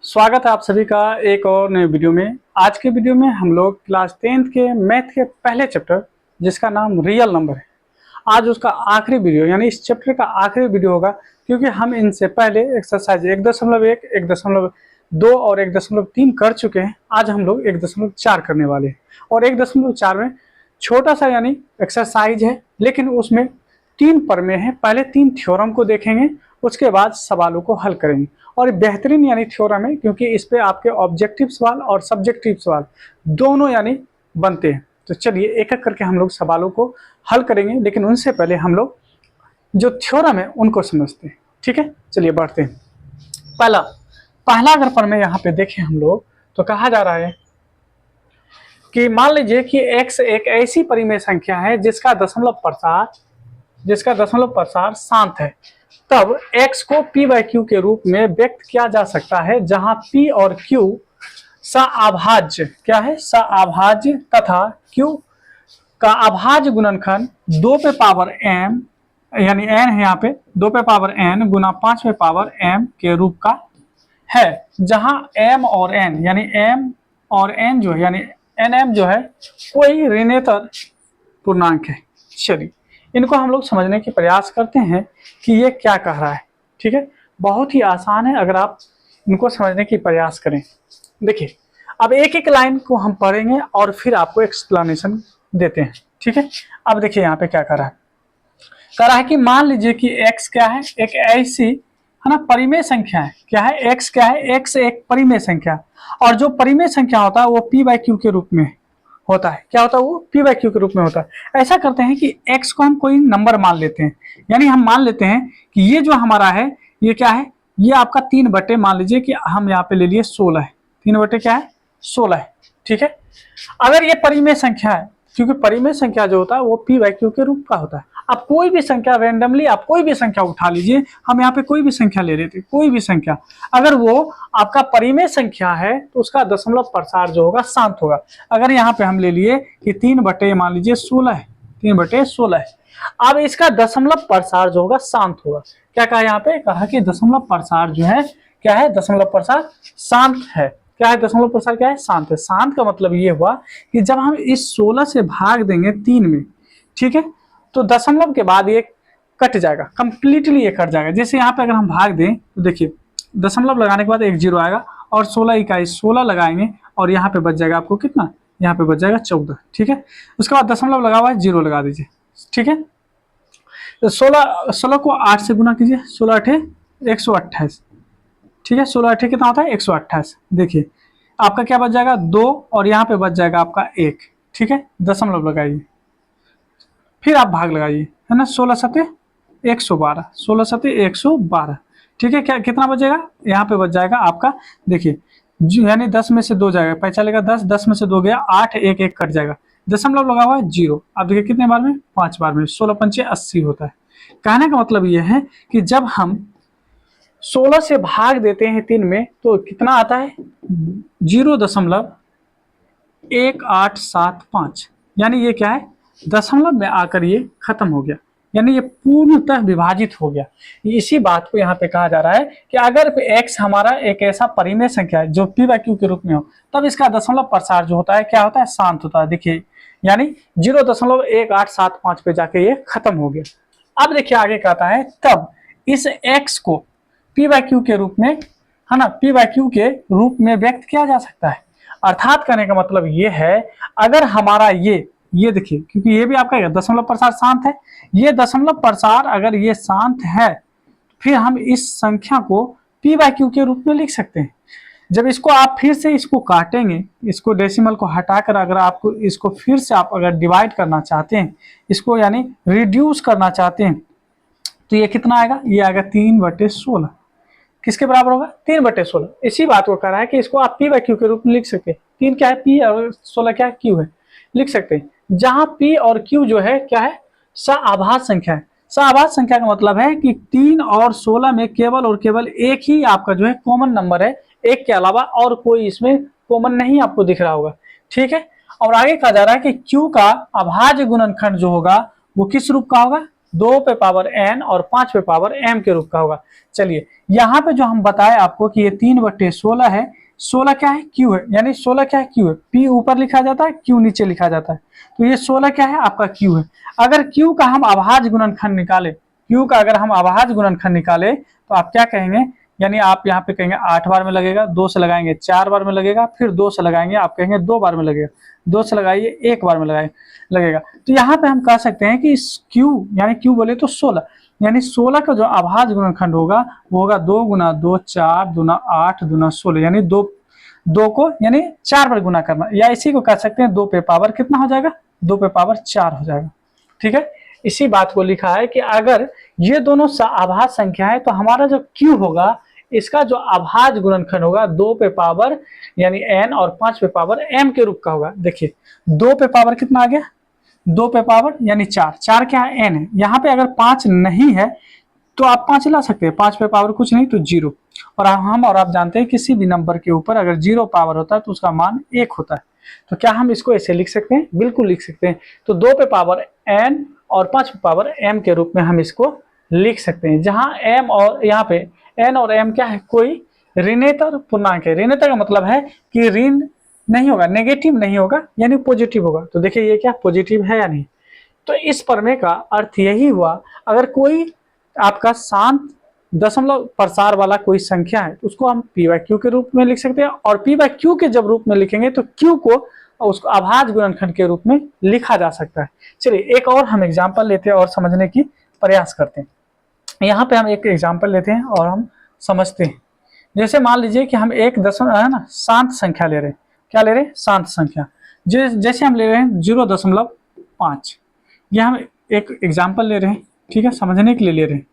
स्वागत है आप सभी का एक और नए वीडियो में। आज के वीडियो में हम लोग क्लास 10th के मैथ के पहले चैप्टर जिसका नाम रियल नंबर है, आज उसका आखिरी वीडियो यानी इस चैप्टर का आखिरी वीडियो होगा, क्योंकि हम इनसे पहले एक्सरसाइज 1.1, 1.2 और 1.3 कर चुके हैं। आज हम लोग 1.4 करने वाले हैं और 1.4 में छोटा सा यानी एक्सरसाइज है, लेकिन उसमें 3 प्रमेय है। पहले 3 थ्योरम को देखेंगे, उसके बाद सवालों को हल करेंगे। और बेहतरीन यानी थ्योरम है, क्योंकि इस पे आपके ऑब्जेक्टिव सवाल और सब्जेक्टिव सवाल दोनों यानी बनते हैं। तो चलिए एक एक करके हम लोग सवालों को हल करेंगे, लेकिन उनसे पहले हम लोग जो थ्योरम है उनको समझते हैं। ठीक है, चलिए बढ़ते हैं। पहला अगर प्रमेय यहाँ पे देखें हम लोग, तो कहा जा रहा है कि मान लीजिए कि x एक ऐसी परिमेय संख्या है जिसका दशमलव प्रसार शांत है, तब x को p बाई क्यू के रूप में व्यक्त किया जा सकता है, जहां p और q सअभाज्य क्या है, सअभाज्य तथा q का अभाज्य गुणनखंड 2 पे पावर m यानी n है यहाँ पे 2 पे पावर n गुना 5 पे पावर m के रूप का है, जहां m और n यानी m और n जो है यानी nm जो है कोई ऋणेतर पूर्णांक है। चलिए इनको हम लोग समझने के प्रयास करते हैं कि ये क्या कह रहा है। ठीक है, बहुत ही आसान है अगर आप इनको समझने की प्रयास करें। देखिए अब एक एक लाइन को हम पढ़ेंगे और फिर आपको एक्सप्लेनेशन देते हैं। ठीक है, अब देखिए यहाँ पे क्या कह रहा है कि मान लीजिए कि x क्या है, एक ऐसी है ना परिमेय संख्या है। क्या है, x क्या है, x एक परिमेय संख्या, और जो परिमेय संख्या होता है वो p बाई क्यू के रूप में होता है। क्या होता है, वो p बाई क्यू के रूप में होता है। ऐसा करते हैं कि x को हम कोई नंबर मान लेते हैं, यानी हम मान लेते हैं कि ये जो हमारा है ये क्या है, ये आपका 3 बटे मान लीजिए कि हम यहाँ पे ले लिए 16 है। 3 बटे क्या है, 16 है। ठीक है, अगर ये परिमेय संख्या है, क्योंकि परिमेय संख्या जो होता है वो p बाई क्यू के रूप का होता है। आप कोई भी संख्या रैंडमली आप कोई भी संख्या उठा लीजिए, हम यहाँ पे कोई भी संख्या ले रहे थे, कोई भी संख्या, अगर वो आपका परिमेय संख्या है तो उसका दशमलव प्रसार जो होगा शांत होगा। अगर यहाँ पे हम ले लिए कि 3 बटे मान लीजिए 16 है, 3 बटे 16 है, अब इसका दशमलव प्रसार जो होगा शांत होगा। क्या कहा यहाँ पे, कहा कि दशमलव प्रसार जो है क्या है, दशमलव प्रसार शांत है। क्या है, दशमलव प्रसार क्या है, शांत है। शांत का मतलब ये हुआ कि जब हम इस 16 से भाग देंगे 3 में, ठीक है, तो दशमलव के बाद ये कट जाएगा, कंप्लीटली ये कट जाएगा। जैसे यहाँ पे अगर हम भाग दें तो देखिए दशमलव लगाने के बाद एक 0 आएगा और 16 इकाई 16 लगाएंगे और यहाँ पे बच जाएगा आपको कितना, यहाँ पे बच जाएगा 14। ठीक है, उसके बाद दशमलव लगा हुआ है 0 लगा दीजिए। ठीक है, तो 16 को 8 से गुना कीजिए, 16 8 128। ठीक है, 16 8 कितना होता है, 128। देखिए आपका क्या बच जाएगा 2 और यहाँ पे बच जाएगा आपका 1। ठीक है, दशमलव लगाइए, फिर आप भाग लगाइए, है ना, 16 7 112, 16 7 112। ठीक है, क्या कितना बचेगा, यहाँ पे बच जाएगा आपका, देखिए यानी 10 में से 2 जाएगा, पहले चलेगा 10, 10 में से 2 गया 8, 1 1 कट जाएगा, दशमलव लगा हुआ है 0। अब देखिए कितने बार में, 5 बार में, 16 पंचे 80 होता है। कहने का मतलब ये है कि जब हम 16 से भाग देते हैं 3 में तो कितना आता है, 0.1875, यानी ये क्या है, दशमलव में आकर ये खत्म हो गया, यानी ये पूर्णतः विभाजित हो गया। इसी बात को यहाँ पे कहा जा रहा है कि अगर x हमारा एक ऐसा परिमेय संख्या है जो p बाई क्यू के रूप में हो, तब इसका दशमलव प्रसार जो होता है क्या होता है, शांत होता है। देखिए यानी 0.1875 पे जाके ये खत्म हो गया। अब देखिए आगे कहता है, तब इस x को p बाई क्यू के रूप में, है ना, p बाई क्यू के रूप में व्यक्त किया जा सकता है। अर्थात करने का मतलब ये है, अगर हमारा ये देखिए, क्योंकि ये भी आपका दशमलव प्रसार शांत है, ये दशमलव प्रसार अगर ये शांत है, फिर हम इस संख्या को p बाई क्यू के रूप में लिख सकते हैं। जब इसको आप फिर से इसको काटेंगे, इसको डेसिमल को हटाकर अगर आपको इसको फिर से आप अगर डिवाइड करना चाहते हैं, इसको यानी रिड्यूस करना चाहते हैं, तो ये कितना आएगा, ये आएगा 3/16। किसके बराबर होगा, 3/16। इसी बात को कह रहा है कि इसको आप p बाई क्यू के रूप में लिख सकते हैं। 3 क्या है, p और 16 क्या है, q है, लिख सकते हैं। जहां p और q जो है क्या है, सअभाज्य संख्या है। सअभाज्य संख्या का मतलब है कि 3 और 16 में केवल और केवल एक ही आपका जो है कॉमन नंबर है, एक के अलावा और कोई इसमें कॉमन नहीं आपको दिख रहा होगा। ठीक है, और आगे कहा जा रहा है कि q का अभाज्य गुणनखंड जो होगा वो किस रूप का होगा, 2 पे पावर n और 5 पे पावर m के रूप का होगा। चलिए यहाँ पे जो हम बताए आपको कि ये 3/16 है, 16 क्या है q है, यानी 16 क्या है q है, p ऊपर लिखा जाता है q नीचे लिखा जाता है, तो ये 16 क्या है आपका q है। अगर q का हम अभाज्य गुणनखंड निकाले, q का अगर हम अभाज्य गुणनखंड निकाले तो आप क्या कहेंगे, यानी आप यहाँ पे कहेंगे 8 बार में लगेगा, 2 से लगाएंगे 4 बार में लगेगा, फिर 2 से लगाएंगे आप कहेंगे 2 बार में लगेगा, 2 से लगाइए 1 बार में लगेगा। तो यहाँ पे हम कह सकते हैं कि q यानी q बोले तो 16, यानी 16 का जो अभाज्य गुणनखंड होगा वो होगा 2 × 2 4 दूना 8 दूना 16, यानी 2 को यानी 4 बार गुना करना, या इसी को कह सकते हैं 2 पे पावर कितना हो जाएगा, 2 पे पावर 4 हो जाएगा। ठीक है, इसी बात को लिखा है कि अगर ये दोनों अभाज्य संख्या है तो हमारा जो q होगा इसका जो अभाज्य गुणनखंड होगा 2 पे पावर यानी n और 5 पे पावर m के रूप का होगा। देखिए 2 पे पावर कितना आ गया, 2 पे पावर यानी 4, 4 क्या है n है, यहाँ पे अगर 5 नहीं है तो आप 5 ला सकते हैं, 5 पे पावर कुछ नहीं तो 0, और हम और आप जानते हैं किसी भी नंबर के ऊपर अगर 0 पावर होता है तो उसका मान 1 होता है। तो क्या हम इसको ऐसे लिख सकते हैं, बिल्कुल लिख सकते हैं। तो 2 पे पावर n और 5 पे पावर m के रूप में हम इसको लिख सकते हैं, जहां m और यहाँ पे n और m क्या है, कोई ऋणेतर पूर्णांक है। ऋणेतर का मतलब है कि ऋण नहीं होगा, नेगेटिव नहीं होगा, यानी पॉजिटिव होगा। तो देखिए ये क्या पॉजिटिव है या नहीं। तो इस प्रमेय का अर्थ यही हुआ, अगर कोई आपका शांत दशमलव प्रसार वाला कोई संख्या है तो उसको हम p/q के रूप में लिख सकते हैं, और p/q के जब रूप में लिखेंगे तो q को उसको अभाज्य गुणनखंड के रूप में लिखा जा सकता है। चलिए एक और हम एग्जाम्पल लेते हैं और समझने की प्रयास करते हैं। यहाँ पे हम एक एग्जाम्पल लेते हैं और हम समझते हैं। जैसे मान लीजिए कि हम एक दशमलव है ना शांत संख्या ले रहे हैं, क्या ले रहे हैं, शांत संख्या। जैसे हम ले रहे हैं 0.5, यह हम एक एग्जाम्पल ले रहे हैं, ठीक है, समझने के लिए ले रहे हैं।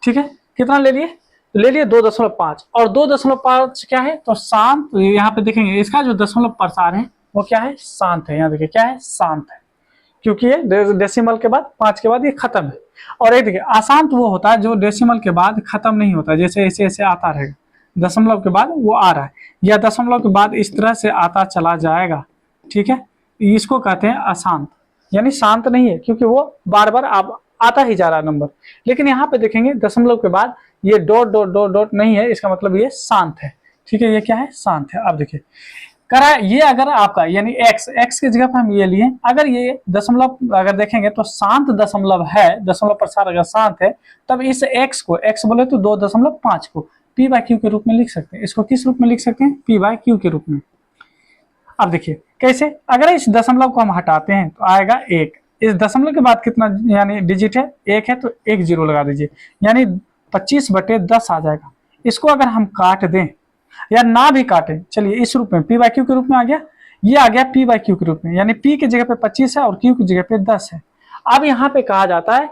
ठीक है, कितना ले लिए, तो ले लिए 2.5, और 2.5 क्या है तो शांत। यहाँ पे देखेंगे इसका जो दशमलव प्रसार है वो क्या है, शांत है। यहाँ देखिए क्या है, शांत है, क्योंकि ये डेसिमल के बाद 5 के बाद ये खत्म है। और एक देखिए अशांत वो होता है जो डेसिमल के बाद खत्म नहीं होता, जैसे ऐसे ऐसे आता रहेगा, दशमलव के बाद वो आ रहा है, या दशमलव के बाद इस तरह से आता चला जाएगा। ठीक है, इसको कहते हैं अशांत, यानी शांत नहीं है क्योंकि वो बार बार अब आता ही जा रहा है नंबर। लेकिन यहाँ पे देखेंगे दशमलव के बाद ये डॉट डॉट डॉट डॉट नहीं है, इसका मतलब ये शांत है। ठीक है, ये क्या है, शांत है। अब देखिए करा ये अगर आपका यानी x की जगह पर हम ये लिए, अगर ये दशमलव अगर देखेंगे तो शांत दशमलव है, दशमलव प्रसार अगर शांत है तब इस x को, x बोले तो 2.5 को p/q के रूप में लिख सकते हैं। इसको किस रूप में लिख सकते हैं, p/q के रूप में। अब देखिए कैसे, अगर इस दशमलव को हम हटाते हैं तो आएगा 1, इस दशमलव के बाद कितना यानी डिजिट है, 1 है तो 1 0 लगा दीजिए, यानी 25/10 आ जाएगा। इसको अगर हम काट दें या ना भी काटे, चलिए इस रूप में p/q के रूप में आ गया, ये आ गया p/q के रूप में, यानी p की जगह पे 25 है और q की जगह पे 10 है। अब यहाँ पे कहा जाता है,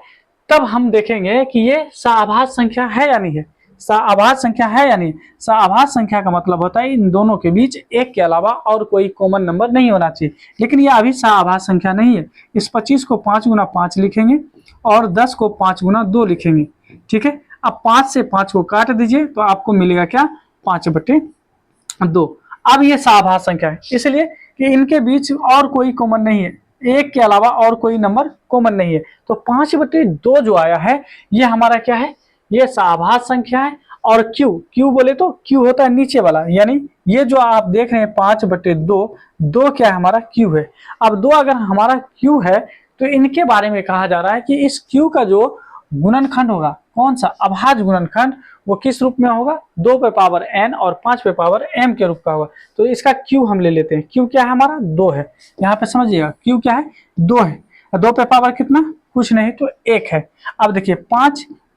तब हम देखेंगे कि ये सआभाज्य संख्या है या नहीं है, सआभाज्य संख्या है या नहीं। सआभाज्य संख्या का मतलब होता है इन दोनों के बीच एक के अलावा और कोई कॉमन नंबर नहीं होना चाहिए, लेकिन ये अभी सआभाज्य संख्या नहीं है। इस 25 को 5 × 5 लिखेंगे और 10 को 5 × 2 लिखेंगे। ठीक है, अब 5 से 5 को काट दीजिए तो आपको मिलेगा क्या, 5/2। अब ये सआभाज्य संख्या है इसलिए कि इनके बीच और कोई कॉमन नहीं है, एक के अलावा और कोई नंबर कॉमन नहीं है। तो 5/2 जो आया है ये हमारा क्या है, ये सआभाज्य संख्या है। और q बोले तो q होता है नीचे वाला, यानी ये जो आप देख रहे हैं 5/2, 2 क्या है हमारा q है। अब 2 अगर हमारा q है तो इनके बारे में कहा जा रहा है कि इस q का जो गुणनखंड होगा, कौन सा, अभाज्य गुणनखंड, वो किस रूप में होगा, 2 पे पावर n और 5 पे पावर m के रूप का होगा। तो इसका q हम ले लेते हैं, q क्या है हमारा, 2 है। यहाँ पे समझिएगा q क्या है, 2 है। 2 पे पावर कितना, कुछ नहीं तो 1 है। अब देखिए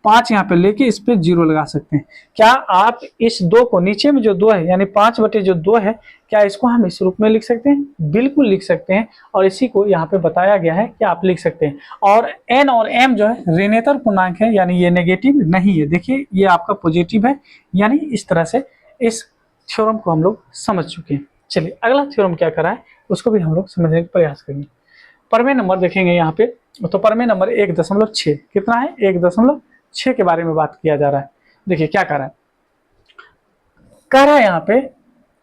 5 यहाँ पे लेके इस पे 0 लगा सकते हैं। क्या आप इस 2 को, नीचे में जो 2 है यानी 5/2 है, क्या इसको हम इस रूप में लिख सकते हैं, बिल्कुल लिख सकते हैं। और इसी को यहाँ पे बताया गया है कि आप लिख सकते हैं। और n और m जो है ऋणेतर पूर्णांक है, यानी ये नेगेटिव नहीं है। देखिए ये आपका पॉजिटिव है, यानी इस तरह से इस थ्योरम को हम लोग समझ चुके हैं। चलिए अगला थ्योरम क्या करा है उसको भी हम लोग समझने का प्रयास करेंगे। प्रमेय नंबर देखेंगे यहाँ पे, तो प्रमेय नंबर 1.6 कितना है, 1.6 के बारे में बात किया जा रहा है। देखिए क्या कह रहा है यहाँ पे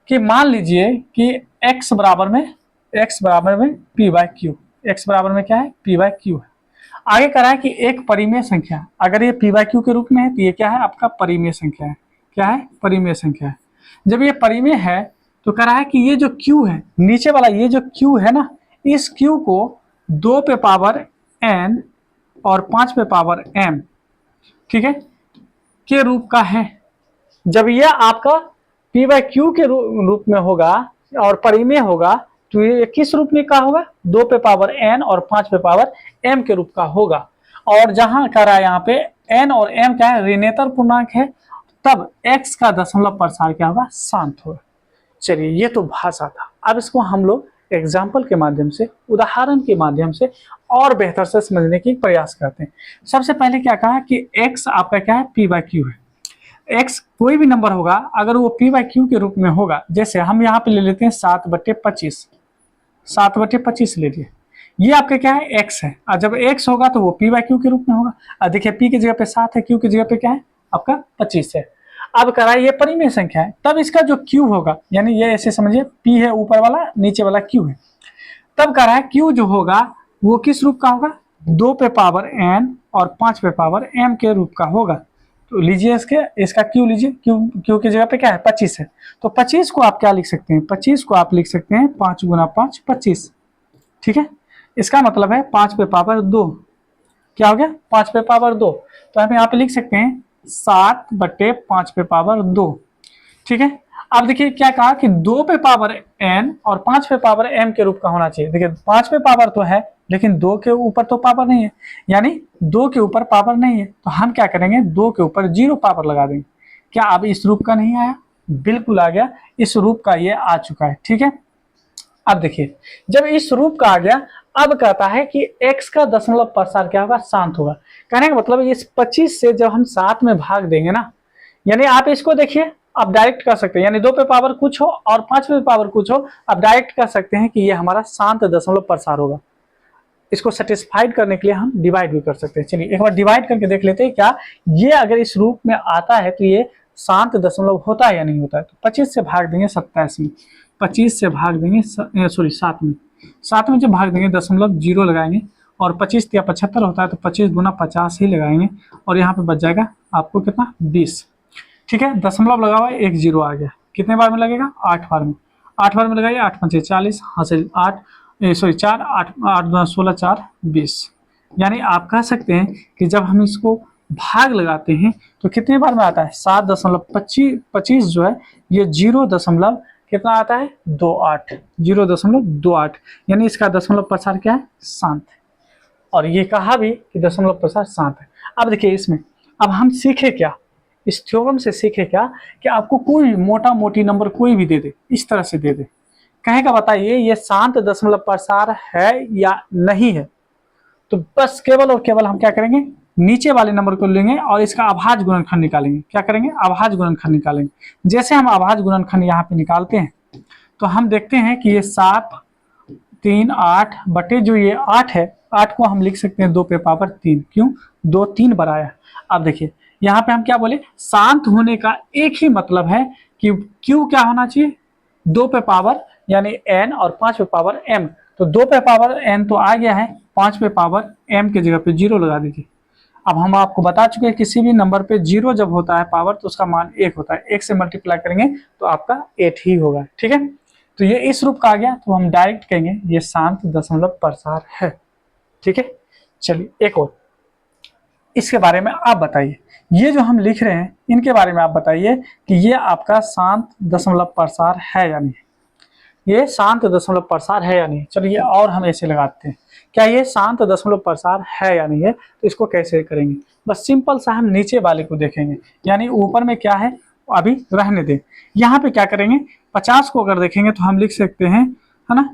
कि मान लीजिए कि x बराबर में p/q, x बराबर में क्या है, p/q है। आगे करा है कि एक परिमेय संख्या, अगर ये पी बाई क्यू के रूप में है तो ये क्या है आपका परिमेय संख्या है। क्या है? परिमेय संख्या है। जब ये परिमेय है तो कह रहा है कि ये जो q है, नीचे वाला ये जो q है ना, इस q को 2 पे पावर n और 5 पे पावर m, ठीक है, के रूप का है। जब यह आपका p बाई क्यू के रूप में होगा और परिमेय होगा तो ये किस रूप में का होगा? 2 पे पावर n और 5 पे पावर m के रूप का होगा। और जहां कह रहा है यहाँ पे n और m क्या है? ऋणेतर पूर्णांक है, तब x का दशमलव प्रसार क्या होगा? शांत होगा। चलिए, ये तो भाषा था। अब इसको हम लोग एग्जाम्पल के माध्यम से, उदाहरण के माध्यम से और बेहतर से समझने की प्रयास करते हैं। सबसे पहले क्या कहा कि x आपका क्या है? p बाई क्यू है। x कोई भी नंबर होगा, अगर वो p बाई क्यू के रूप में होगा, जैसे हम यहाँ पे ले लेते हैं 7/25, 7/25 ले लिए, ये आपका क्या है? x है। और जब x होगा तो वो p बाई क्यू के रूप में होगा। और देखिए p की जगह पे 7 है, q की जगह पे क्या है? आपका 25 है। अब करा ये परिमेय संख्या है, तब इसका जो q होगा, यानी ये ऐसे समझिए p है ऊपर वाला, नीचे वाला q है, तब कह रहा है q जो होगा वो किस रूप का होगा? 2 पे पावर n और 5 पे पावर m के रूप का होगा। तो लीजिए इसका q लीजिए, q की जगह पे क्या है? 25 है। तो 25 को आप क्या लिख सकते हैं? 25 को आप लिख सकते हैं 5 गुना 5 25, ठीक है। इसका मतलब है 5 पे पावर 2, क्या हो गया? 5 पे पावर 2। तो हम यहाँ पे लिख सकते हैं 7/5 पे पावर 2, ठीक है। अब देखिए क्या कहा कि 2 पे पावर n और 5 पे पावर m के रूप का होना चाहिए। देखिए 5 पे पावर तो है, लेकिन 2 के ऊपर तो पावर नहीं है, यानी 2 के ऊपर पावर नहीं है, तो हम क्या करेंगे? 2 के ऊपर 0 पावर लगा देंगे। क्या अब इस रूप का नहीं आया? बिल्कुल आ गया, इस रूप का ये आ चुका है, ठीक है। अब देखिए, जब इस रूप का आ गया, अब कहता है कि x का दशमलव प्रसार क्या होगा? शांत होगा। कहने का मतलब इस 25 से जब हम 7 में भाग देंगे ना, यानी आप इसको देखिए, आप डायरेक्ट कर सकते हैं, यानी 2 पे पावर कुछ हो और 5 पे पावर कुछ हो, आप डायरेक्ट कर सकते हैं कि ये हमारा शांत दशमलव प्रसार होगा। इसको सेटिस्फाइड करने के लिए हम डिवाइड भी कर सकते हैं। चलिए एक बार डिवाइड करके देख लेते हैं, क्या ये अगर इस रूप में आता है तो ये शांत दशमलव होता है या नहीं होता है। तो 25 से भाग देंगे 27 में, 25 से भाग देंगे 7 में, 7 में जब भाग देंगे 0.0 लगाएंगे, और 25 या 75 होता है तो 25 गुना 50 ही लगाएंगे, और यहाँ पे बच जाएगा आपको कितना? 20, ठीक है। दशमलव लगा हुआ है, 1 0 आ गया। कितने बार में लगेगा? 8 बार में। 8 बार में लगाइए, 8 5 40, हासिल 4 8 8 2 16 4 20। यानी आप कह सकते हैं कि जब हम इसको भाग लगाते हैं तो कितने बार में आता है? 7.25 जो है ये 0 दशमलव कितना आता है? 28, 0.28, यानी इसका दशमलव प्रसार क्या है? शांत है। और ये कहा भी कि दशमलव प्रसार शांत है। अब देखिए इसमें, अब हम सीखे क्या? इस थ्योरम से सीखे क्या कि आपको कोई मोटा मोटी नंबर कोई भी दे दे, इस तरह से दे दे, कहेगा बताइए ये शांत दशमलव प्रसार है या नहीं है, तो बस केवल और केवल हम क्या करेंगे? नीचे वाले नंबर को लेंगे और इसका अभाज्य गुणनखंड निकालेंगे। क्या करेंगे? अभाज्य गुणनखंड निकालेंगे। जैसे हम अभाज्य गुणनखंड यहाँ पे निकालते हैं तो हम देखते हैं कि ये 7 3 8 बटे जो ये 8 है, 8 को हम लिख सकते हैं 2 पे पावर 3। क्यों? 2 3 बार आया। अब देखिए यहाँ पे हम क्या बोले? शांत होने का एक ही मतलब है कि Q क्या होना चाहिए? 2 पे पावर यानी n और 5 पे पावर m। तो 2 पे पावर n तो आ गया है, 5 पे पावर m की जगह पे 0 लगा दीजिए। अब हम आपको बता चुके हैं किसी भी नंबर पे 0 जब होता है पावर तो उसका मान 1 होता है। 1 से मल्टीप्लाई करेंगे तो आपका 8 ही होगा, ठीक है। तो ये इस रूप का आ गया, तो हम डायरेक्ट कहेंगे ये शांत दशमलव प्रसार है, ठीक है। चलिए एक और, इसके बारे में आप बताइए, ये जो हम लिख रहे हैं इनके बारे में आप बताइए कि ये आपका शांत दशमलव प्रसार है या नहीं, ये शांत दशमलव प्रसार है या नहीं। चलिए और हम ऐसे लगाते हैं, क्या ये शांत दशमलव प्रसार है या नहीं है, तो इसको कैसे करेंगे? बस सिंपल सा हम नीचे वाले को देखेंगे, यानी ऊपर में क्या है अभी रहने दें। यहाँ पे क्या करेंगे? 50 को अगर देखेंगे तो हम लिख सकते हैं, है ना,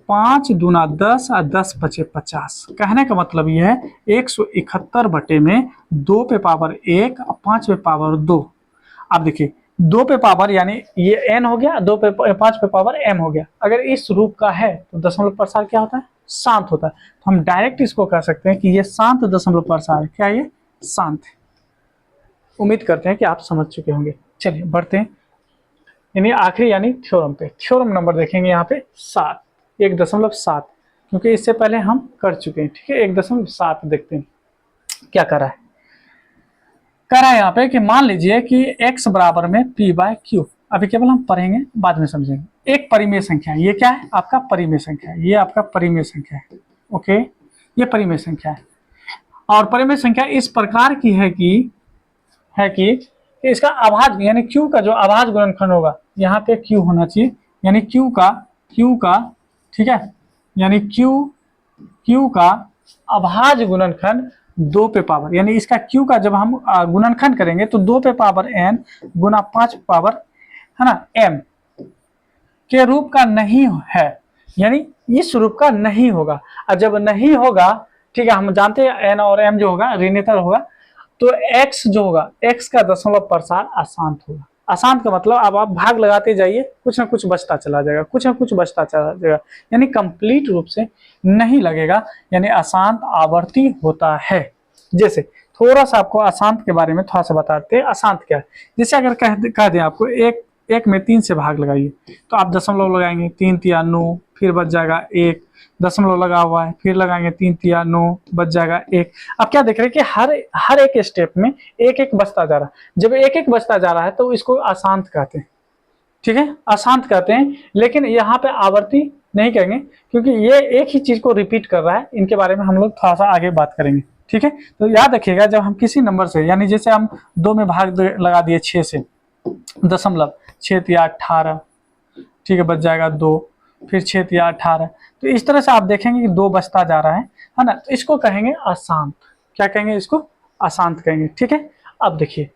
5 दूना 10 और 10 बचे 50। कहने का मतलब यह है 171 बटे में 2 पे पावर 1 और 5 पे पावर 2। अब देखिए 2 पे पावर यानी ये n हो गया, 2 पे 5 पे पावर m हो गया। अगर इस रूप का है तो दशमलव प्रसार क्या होता है? शांत होता है। तो हम डायरेक्ट इसको कह सकते हैं कि ये शांत दशमलव प्रसार है। क्या ये शांत है? उम्मीद करते हैं कि आप समझ चुके होंगे। चलिए बढ़ते हैं यानी आखिरी यानी थ्योरम पे। थ्योरम नंबर देखेंगे यहाँ पे 7, 1.7। क्योंकि इससे पहले हम कर चुके हैं। ठीक है, 1.7 देखते हैं क्या करा है। करा है यहाँ पे कि मान लीजिए कि x बराबर में p/q, अभी केवल हम पढ़ेंगे बाद में समझेंगे। एक परिमेय संख्या है, ये क्या है आपका परिमेय संख्या है, ये आपका परिमेय संख्या है। ओके, ये परिमेय संख्या है और परिमेय संख्या इस प्रकार की है कि इसका अभाज्य यानी q का जो अभाज्य गुणनखंड होगा, यहाँ पे q होना चाहिए, यानी q का ठीक है, यानी q का अभाज्य गुणनखंड 2 पे पावर, यानी इसका q का जब हम गुणनखंड करेंगे तो 2 पे पावर n गुना 5 पे पावर है ना m के रूप का नहीं है, यानी इस रूप का नहीं होगा। और जब नहीं होगा, ठीक है, हम जानते हैं n और m जो होगा ऋणात्मक होगा, तो x जो होगा, x का दशमलव प्रसार अशांत होगा। अशांत का मतलब अब आप भाग लगाते जाइए, कुछ ना कुछ बचता चला जाएगा, कुछ ना कुछ बचता चला जाएगा, यानी कंप्लीट रूप से नहीं लगेगा, यानी अशांत आवर्ती होता है। जैसे थोड़ा सा आपको अशांत के बारे में थोड़ा सा बताते हैं, अशांत क्या है। जैसे अगर कह दें आपको एक में 3 से भाग लगाइए, तो आप दशमलव लगाएंगे, 3 तिया 9, फिर बच जाएगा 1, दशमलव लगा हुआ है, फिर लगाएंगे 3 तिया 9, बच जाएगा 1। अब क्या देख रहे हैं कि हर एक स्टेप में एक एक बचता जा रहा है। जब एक एक बचता जा रहा है तो इसको अशांत कहते हैं। ठीक है, अशांत कहते हैं, लेकिन यहाँ पे आवर्ती नहीं कहेंगे क्योंकि ये एक ही चीज को रिपीट कर रहा है। इनके बारे में हम लोग थोड़ा सा आगे बात करेंगे। ठीक है, तो याद रखिएगा जब हम किसी नंबर से, यानी जैसे हम 2 में भाग लगा दिए 6 से, दशमलव 6 तिया 18, ठीक है, बच जाएगा 2, फिर 6 तिया 18, तो इस तरह से आप देखेंगे कि 2 बचता जा रहा है ना, तो इसको कहेंगे अशांत। क्या कहेंगे इसको? अशांत कहेंगे। ठीक है, अब देखिए,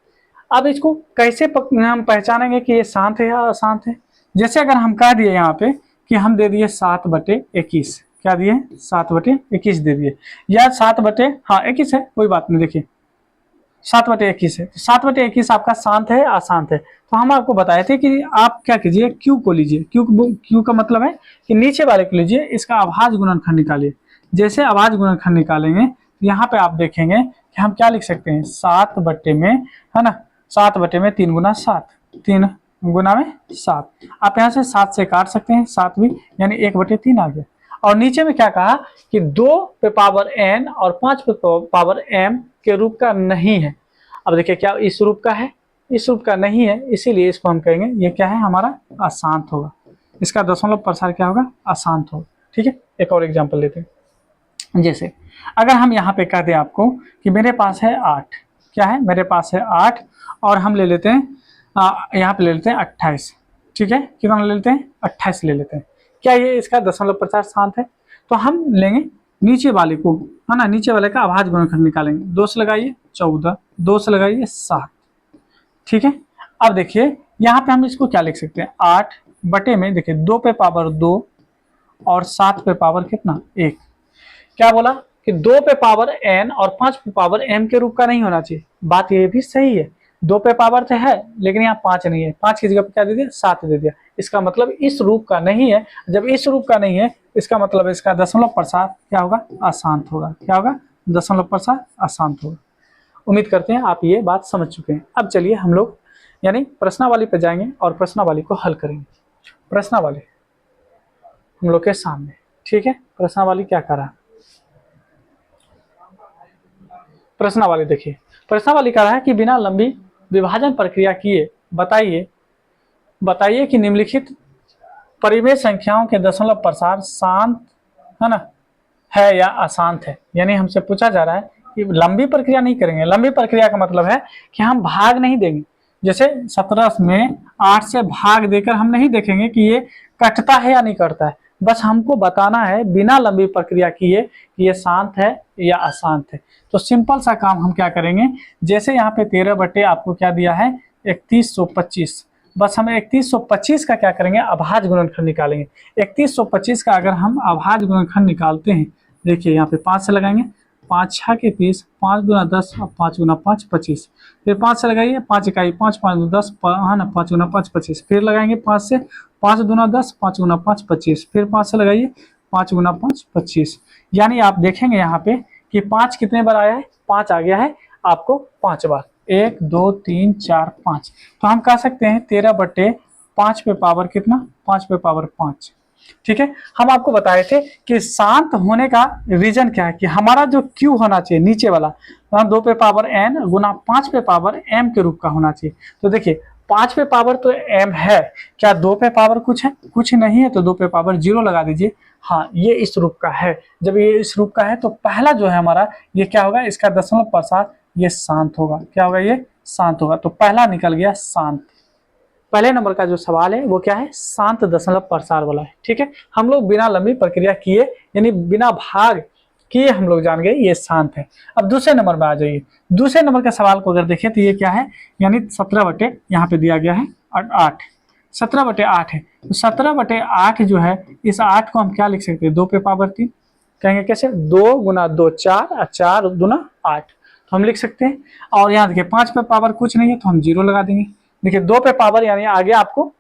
अब इसको कैसे हम पहचानेंगे कि ये शांत है या अशांत है। जैसे अगर हम कह दिए यहाँ पे कि हम दे दिए 7/21, क्या दिए 7/21 दे दिए, या 7/21 है, कोई बात नहीं, देखिए 7/21 है, 7/21 आपका शांत है अशांत है। तो हम आपको बताए थे कि आप क्या कीजिए, क्यू को लीजिए, क्यू का मतलब है कि नीचे वाले को लीजिए, इसका अभाज्य गुणनखंड निकालिए। जैसे अभाज्य गुणनखंड निकालेंगे तो यहाँ पे आप देखेंगे कि हम क्या लिख सकते हैं, 7 में है ना, 7/3 गुना 7, 3 गुना में 7, आप यहाँ से 7 से काट सकते हैं, 7 भी, यानी 1/3 आ गया। और नीचे में क्या कहा कि 2 पे पावर n और 5 पे पावर m के रूप का नहीं है। अब देखिए क्या इस रूप का है, इस रूप का नहीं है, इसीलिए इसको हम कहेंगे ये क्या है, हमारा अशांत होगा। इसका दशमलव प्रसार क्या होगा, अशांत होगा। ठीक है, एक और एग्जांपल लेते हैं। जैसे अगर हम यहाँ पे कह दें आपको कि मेरे पास है 8, क्या है, मेरे पास है 8, और हम ले लेते हैं यहाँ पे ले लेते हैं 28। ठीक है, कितना ले लेते हैं, 28 ले लेते हैं। क्या ये इसका दशमलव प्रसार शांत है? तो हम लेंगे नीचे वाले को, है ना, नीचे वाले का अभाज्य गुणनखंड निकालेंगे। 2 से लगाइए 14, 2 से लगाइए 7। ठीक है, अब देखिए यहाँ पे हम इसको क्या लिख सकते हैं, 8 बटे में, देखिए 2 पे पावर 2 और 7 पे पावर कितना, 1। क्या बोला कि 2 पे पावर n और 5 पे पावर m के रूप का नहीं होना चाहिए। बात ये भी सही है, 2 पे पावर तो है लेकिन यहाँ 5 नहीं है, 5 की जगह पे क्या दे दिया, 7 दे दिया। इसका मतलब इस रूप का नहीं है। जब इस रूप का नहीं है, इसका मतलब इसका दशमलव प्रसार क्या होगा, अशांत होगा। क्या होगा, दशमलव प्रसार अशांत होगा। उम्मीद करते हैं आप ये बात समझ चुके हैं। अब चलिए हम लोग यानी प्रश्नावली पे जाएंगे और प्रश्नावली को हल करेंगे। प्रश्नावली हम लोग के सामने, ठीक है, प्रश्नावली क्या करा, प्रश्नावली देखिए, प्रश्नावली कह रहा है कि बिना लंबी विभाजन प्रक्रिया किए बताइए कि निम्नलिखित परिमेय संख्याओं के दशमलव प्रसार शांत है ना, है या अशांत है। यानी हमसे पूछा जा रहा है कि लंबी प्रक्रिया नहीं करेंगे। लंबी प्रक्रिया का मतलब है कि हम भाग नहीं देंगे। जैसे 17 में 8 से भाग देकर हम नहीं देखेंगे कि ये कटता है या नहीं कटता है, बस हमको बताना है बिना लंबी प्रक्रिया किए कि ये शांत है या अशांत है। तो सिंपल सा काम हम क्या करेंगे, जैसे यहाँ पे 13 बटे आपको क्या दिया है 3125, बस हम 3125 का क्या करेंगे, अभाज्य गुणनखंड निकालेंगे। 3125 का अगर हम अभाज्य गुणनखंड निकालते हैं, देखिए यहाँ पे 5 से लगाएंगे, 5 6 के 30, 5 दूना 10, 5 गुना 5 25, फिर 5 से लगाइए, 5 इकाई 5, 5 दूना 10, है ना, 5 गुना 5 25, फिर लगाएंगे 5 से, 5 दूना 10, 5 गुना 5 25, फिर 5 से लगाइए, 5 गुना 5 25। यानी आप देखेंगे यहाँ पे कि 5 कितने बार आया है, 5 आ गया है आपको 5 बार, 1 2 3 4 5। तो हम कह सकते हैं 13 बटे 5 पे पावर कितना, 5 पे पावर 5, ठीक है, हम आपको बताए थे कि शांत होने का रीजन क्या है कि हमारा जो Q होना चाहिए नीचे वाला 2 पे पावर n गुना 5 पे पावर m के रूप का होना चाहिए। तो देखिए 5 पे पावर तो m है, क्या 2 पे पावर कुछ है? कुछ नहीं है, तो 2 पे पावर 0 लगा दीजिए। हाँ, ये इस रूप का है। जब ये इस रूप का है तो पहला जो है हमारा ये क्या होगा, इसका दशमलव प्रसार ये शांत होगा। क्या होगा? ये शांत होगा। तो पहला निकल गया शांत। पहले नंबर का जो सवाल है वो क्या है? शांत दशमलव प्रसार वाला है। ठीक है, हम लोग बिना लंबी प्रक्रिया किए यानी बिना भाग किए हम लोग जान गए ये शांत है। अब दूसरे नंबर में आ जाइए। दूसरे नंबर के सवाल को अगर देखें तो ये क्या है, यानी 17/, यहाँ पे दिया गया है 8, 17/8 है। तो 17/8 जो है, इस 8 को हम क्या लिख सकते हैं? 2 पे पावर 3। कहेंगे कैसे? 2 गुना 2 4 और 4 दूना 8, तो हम लिख सकते हैं। और यहाँ देखिए 5 पे पावर कुछ नहीं है तो हम 0 लगा देंगे। देखिए 2 पे पावर यानी आगे आपको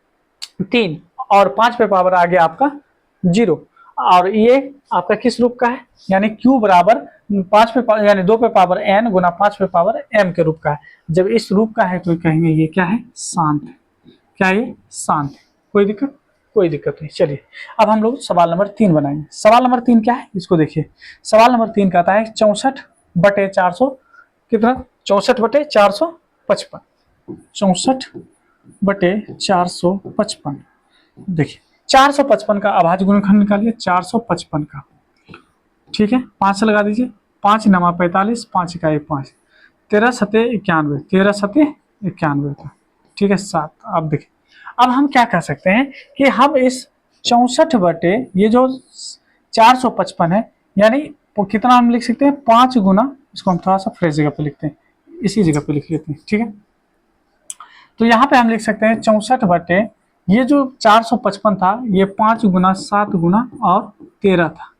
3 और 5 पे पावर आगे आपका 0। और ये आपका किस रूप का है? यानी Q बराबर 5 पे यानी 2 पे पावर n गुना 5 पे पावर m के रूप का है। जब इस रूप का है तो कहेंगे ये क्या है? शांत है। क्या ये? शांत है। कोई दिक्कत? कोई दिक्कत नहीं। चलिए अब हम लोग सवाल नंबर 3 बनाएंगे। सवाल नंबर 3 क्या है इसको देखिए। सवाल नंबर 3 कहता है 64/400 कितना? 64/455। 64/455। देखिए 455 का अभाज्य गुणनखंड निकालिए 455 का। ठीक है, 5 से लगा दीजिए। 5 नमा 45, 5 इकाई 5, 13 सते 91, 13 सते 91 का। ठीक है 7। अब देखिए अब हम क्या कर सकते हैं कि हम इस 64 ये जो 455 है, यानी कितना हम लिख सकते हैं? 5 गुना, इसको हम थोड़ा सा फ्रेश जगह पे लिखते हैं, इसी जगह पे लिख लेते हैं। ठीक है, तो यहाँ पे हम लिख सकते हैं 64/, ये जो 455 था ये 5 गुना 7 गुना और 13 था।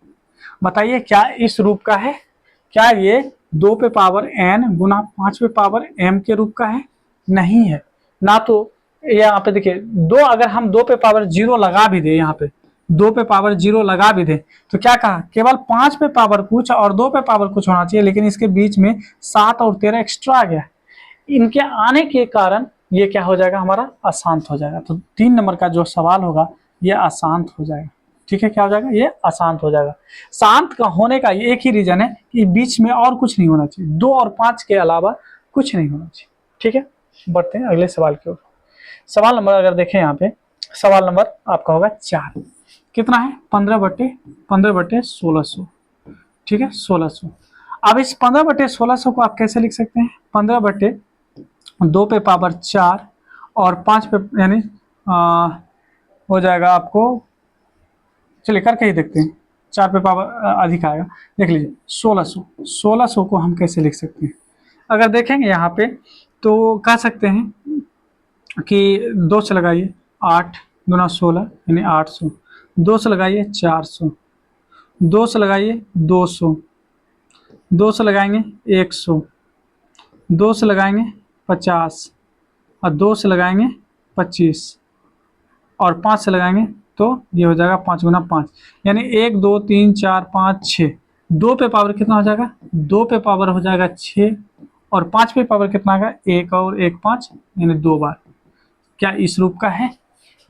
बताइए क्या इस रूप का है? क्या ये 2 पे पावर n गुना 5 पे पावर m के रूप का है? नहीं है ना। तो यहाँ पे देखिए 2, अगर हम 2 पे पावर 0 लगा भी दे, यहाँ पे 2 पे पावर 0 लगा भी दे तो क्या कहा? केवल 5 पे पावर कुछ और 2 पे पावर कुछ होना चाहिए, लेकिन इसके बीच में 7 और 13 एक्स्ट्रा आ गया। इनके आने के कारण ये क्या हो जाएगा? हमारा अशांत हो जाएगा। तो 3 नंबर का जो सवाल होगा ये अशांत हो जाएगा। ठीक है, क्या हो जाएगा? ये अशांत हो जाएगा। शांत का होने का एक ही रीजन है कि बीच में और कुछ नहीं होना चाहिए, 2 और 5 के अलावा कुछ नहीं होना चाहिए। ठीक है, बढ़ते हैं अगले सवाल की ओर। सवाल नंबर अगर देखें यहाँ पे, सवाल नंबर आपका होगा 4। कितना है? 15/1600। ठीक है 1600। अब इस 15/1600 को आप कैसे लिख सकते हैं? 15/2 पे पावर 4 और 5 पे, यानी हो जाएगा आपको, चलिए करके ही देखते हैं। 4 पे पावर अधिक आएगा। देख लीजिए 1600 को हम कैसे लिख सकते हैं? अगर देखेंगे यहाँ पे तो कह सकते हैं कि 2 से लगाइए 8 गुना 16 यानी 800, 2 से लगाइए 400, 2 से लगाइए 200, 2 से लगाएंगे 100, 2 से लगाएंगे 50 और 2 से लगाएंगे 25 और 5 से लगाएंगे तो ये हो जाएगा 5 गुना 5 यानी 1 2 3 4 5 6। 2 पे पावर कितना हो जाएगा? 2 पे पावर हो जाएगा 6 और 5 पे पावर कितना आएगा? 1 और 1 5 यानी 2 बार। क्या इस रूप का है?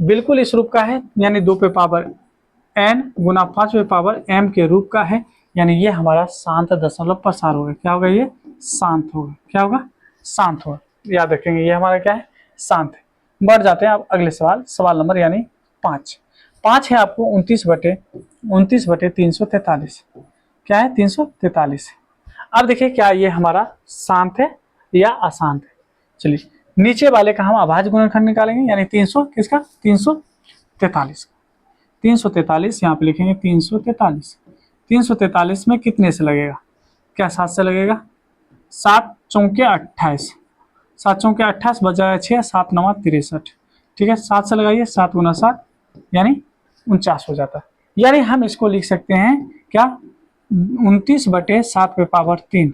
बिल्कुल इस रूप का है, यानी 2 पे पावर n गुना 5 पे पावर m के रूप का है। यानी ये हमारा शांत दशमलव प्रसार होगा। क्या होगा? ये शांत होगा। क्या होगा? शांत होगा। याद रखेंगे ये हमारा क्या है? शांत है। बढ़ जाते हैं अब अगले सवाल। सवाल नंबर यानी 5। 5 है आपको 29/343। क्या है? 343। अब देखिए क्या ये हमारा शांत है या अशांत है? चलिए नीचे वाले का हम अभाज्य गुणनखंड निकालेंगे, यानी 300 किसका? 343। 343 यहाँ पे लिखेंगे 343। 343 में कितने से लगेगा? क्या 7 से लगेगा? 7 चौके 28, 7 चौके 28 बचा 6, 7 9 63। ठीक है 7 से लगाइए, 7 गुना 7 यानी 49 हो जाता है। यानी हम इसको लिख सकते हैं क्या? 29/7 पे पावर 3।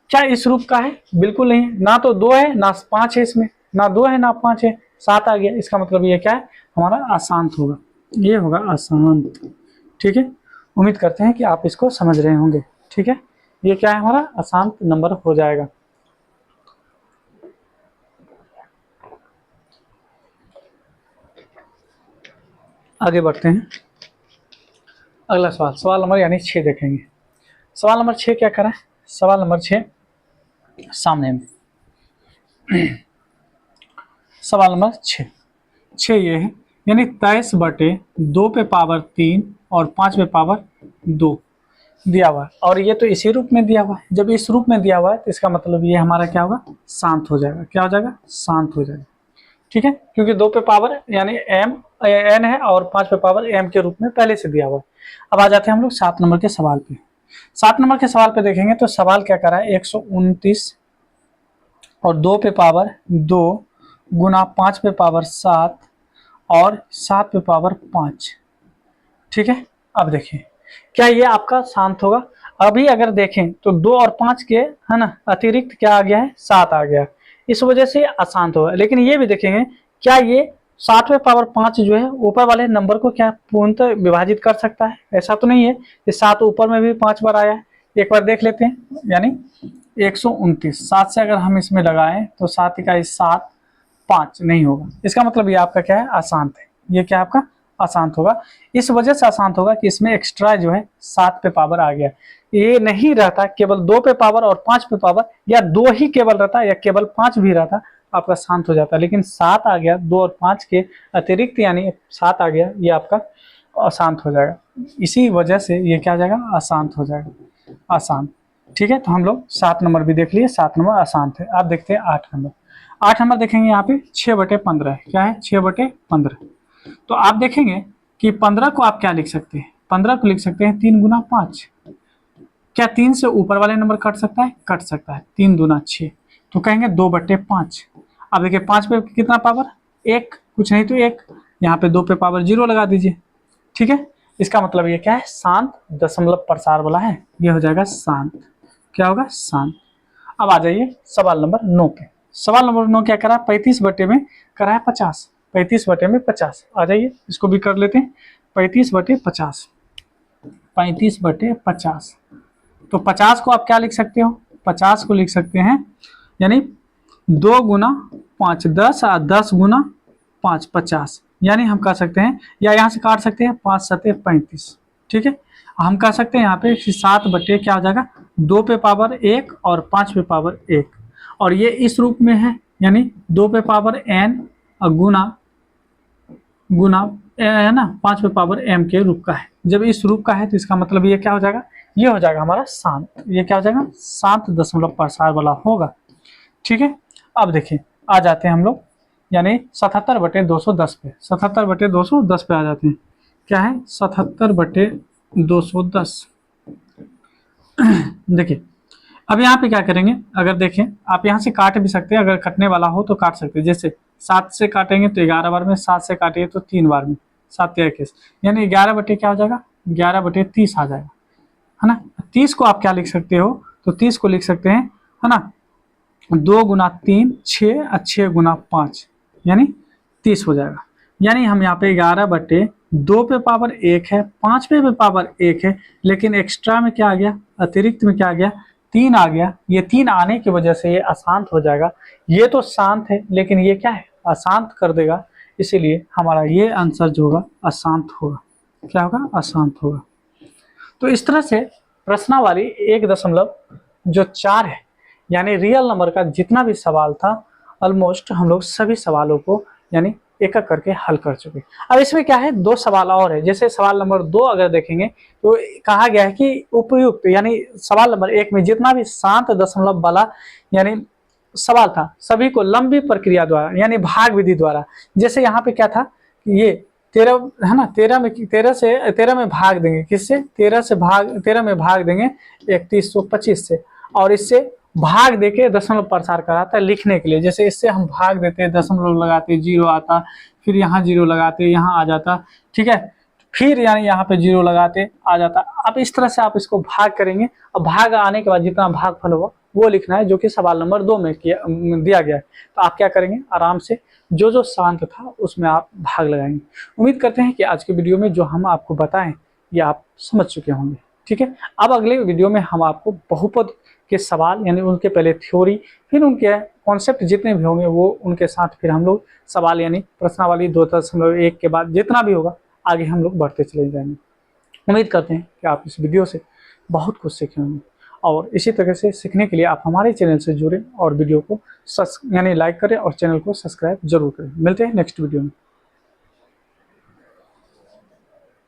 क्या इस रूप का है? बिल्कुल नहीं, ना तो 2 है ना 5 है, इसमें ना 2 है ना 5 है, 7 आ गया। इसका मतलब ये क्या है? हमारा अशांत होगा। ये होगा अशांत। ठीक है, उम्मीद करते हैं कि आप इसको समझ रहे होंगे। ठीक है, ये क्या है? हमारा अशांत नंबर हो जाएगा। आगे बढ़ते हैं। अगला सवाल, सवाल नंबर यानी 6 देखेंगे। सवाल नंबर 6 क्या करा है? सवाल नंबर 6 सामने में सवाल नंबर 6 ये है, यानी 23/2 पे पावर 3 और 5 पे पावर 2 दिया हुआ है, और ये तो इसी रूप में दिया हुआ है। जब इस रूप में दिया हुआ है तो इसका मतलब ये हमारा क्या होगा? शांत हो जाएगा। क्या हो जाएगा? शांत हो जाएगा। ठीक है, क्योंकि 2 पे पावर यानी n है और 5 पे पावर m के रूप में पहले से दिया हुआ है। अब आ जाते हैं हम लोग 7 नंबर के सवाल पे। 7 नंबर के सवाल पे देखेंगे तो सवाल क्या करा है? 129 और 2 पे पावर 2 गुना 5 पे पावर 7 और 7 पे पावर 5। ठीक है, अब देखिए क्या ये आपका शांत होगा? अभी अगर देखें तो 2 और 5 के है ना अतिरिक्त क्या आ गया है? 7 आ गया, इस वजह से अशांत होगा। लेकिन ये भी देखेंगे क्या ये 7 पावर 5 जो है ऊपर वाले नंबर को क्या पूर्णतः विभाजित कर सकता है? ऐसा तो नहीं है। ये 7 ऊपर में भी 5 बार आया है, एक बार देख लेते हैं। यानी 129 7 से अगर हम इसमें लगाएं तो 7 इकाई 7 5 नहीं होगा। इसका मतलब ये आपका क्या है? अशांत है। ये क्या आपका? अशांत होगा। इस वजह से अशांत होगा कि इसमें एक्स्ट्रा जो है 7 पे पावर आ गया। ये नहीं रहता केवल 2 पे पावर और 5 पे पावर, या 2 ही केवल रहता या केवल 5 भी रहता, आपका शांत हो जाता। लेकिन 7 आ गया, 2 और 5 के अतिरिक्त यानी 7 आ गया, ये आपका अशांत हो जाएगा। इसी वजह से ये क्या हो जाएगा? अशांत हो जाएगा, अशांत। ठीक है, तो हम लोग 7 नंबर भी देख लिए, 7 नंबर अशांत है। आप देखते हैं 8 नंबर। 8 नंबर देखेंगे यहाँ पे 6/15 है। क्या है? 6/15। तो आप देखेंगे कि 15 को आप क्या लिख सकते हैं? 15 को लिख सकते हैं 3 गुना 5। क्या 3 से ऊपर वाले नंबर कट सकता है? कट सकता है। 3 दूना 6, तो कहेंगे 2/5। अब देखिए 5 पे कितना पावर? 1, कुछ नहीं तो 1। यहाँ पे 2 पे पावर 0 लगा दीजिए। ठीक है, इसका मतलब ये क्या है? शांत दशमलव प्रसार वाला है, ये हो जाएगा शांत। क्या होगा? शांत। अब आ जाइए सवाल नंबर 9 पे। सवाल नंबर 9 क्या करा? 35 बटे में करा है 50। 35 बटे में 50। आ जाइए इसको भी कर लेते हैं। 35/50, 35/50। तो 50 को आप क्या लिख सकते हो? 50 को लिख सकते हैं यानी 2 गुना 5 10 और 10 गुना 5 50। यानी हम कह सकते हैं, या यहाँ से काट सकते हैं 5 7 35। ठीक है, हम कह सकते हैं यहाँ पे 7 बटे क्या हो जाएगा? 2 पे पावर 1 और 5 पे पावर 1, और ये इस रूप में है यानी 2 पे पावर n गुना है ना 5 पे पावर m के रूप का है। जब इस रूप का है तो इसका मतलब ये क्या हो जाएगा? ये हो जाएगा हमारा शांत। ये क्या हो जाएगा? शांत दशमलव प्रसार वाला होगा। ठीक है, अब देखिए आ जाते हैं हम लोग यानी 77/210 पे। 77/210 पे आ जाते हैं। क्या है? 77/210। देखिए अब यहाँ पे क्या करेंगे? अगर देखें आप यहाँ से काट भी सकते हैं, अगर कटने वाला हो तो काट सकते हैं। जैसे 7 से काटेंगे तो 11 बार में, 7 से काटिए तो 3 बार में, 7 या 21 यानी 11 बटे क्या हो जाएगा? 11/30 आ जाएगा, है ना। 30 को आप क्या लिख सकते हो? तो 30 को लिख सकते हैं, है ना, 2 गुना 3 6 और 6 गुना 5 यानी 30 हो जाएगा। यानी हम यहाँ पे 11/2 पे पावर 1 है, 5 पे पावर 1 है, लेकिन एक्स्ट्रा में क्या आ गया? अतिरिक्त में क्या आ गया? 3 आ गया। ये 3 आने की वजह से ये अशांत हो जाएगा। ये तो शांत है लेकिन ये क्या है? अशांत कर देगा। इसीलिए हमारा ये आंसर जो होगा अशांत होगा। क्या होगा? अशांत होगा। तो इस तरह से प्रश्नावली 1.4 है, यानी रियल नंबर का जितना भी सवाल था ऑलमोस्ट हम लोग सभी सवालों को यानी एक एक करके हल कर चुके। अब इसमें क्या है? 2 सवाल और है। जैसे सवाल नंबर 2 अगर देखेंगे तो कहा गया है कि उपयुक्त यानी सवाल नंबर 1 में जितना भी शांत दशमलव वाला यानी सवाल था सभी को लंबी प्रक्रिया द्वारा यानी भाग विधि द्वारा, जैसे यहाँ पे क्या था? ये 13 है ना, 13 में भाग देंगे। किससे? 13 में भाग देंगे 3125 से, और इससे भाग देके दशमलव प्रसार कराता है लिखने के लिए। जैसे इससे हम भाग देते, दशमलव लगाते, 0 आता, फिर यहाँ 0 लगाते, यहाँ आ जाता। ठीक है, फिर यानी यहाँ पे 0 लगाते आ जाता। अब इस तरह से आप इसको भाग करेंगे, और भाग आने के बाद जितना भागफल होगा वो लिखना है, जो कि सवाल नंबर 2 में दिया गया है। तो आप क्या करेंगे? आराम से जो जो शांत था उसमें आप भाग लगाएंगे। उम्मीद करते हैं कि आज के वीडियो में जो हम आपको बताएं ये आप समझ चुके होंगे। ठीक है, अब अगले वीडियो में हम आपको बहुपद के सवाल यानी उनके पहले थ्योरी, फिर उनके कॉन्सेप्ट जितने भी होंगे वो उनके साथ फिर हम लोग सवाल यानी प्रश्नावली 2.1 के बाद जितना भी होगा आगे हम लोग बढ़ते चले जाएंगे। उम्मीद करते हैं कि आप इस वीडियो से बहुत कुछ सीखे होंगे और इसी तरह से सीखने के लिए आप हमारे चैनल से जुड़ें और वीडियो को यानी लाइक करें और चैनल को सब्सक्राइब जरूर करें। मिलते हैं नेक्स्ट वीडियो में।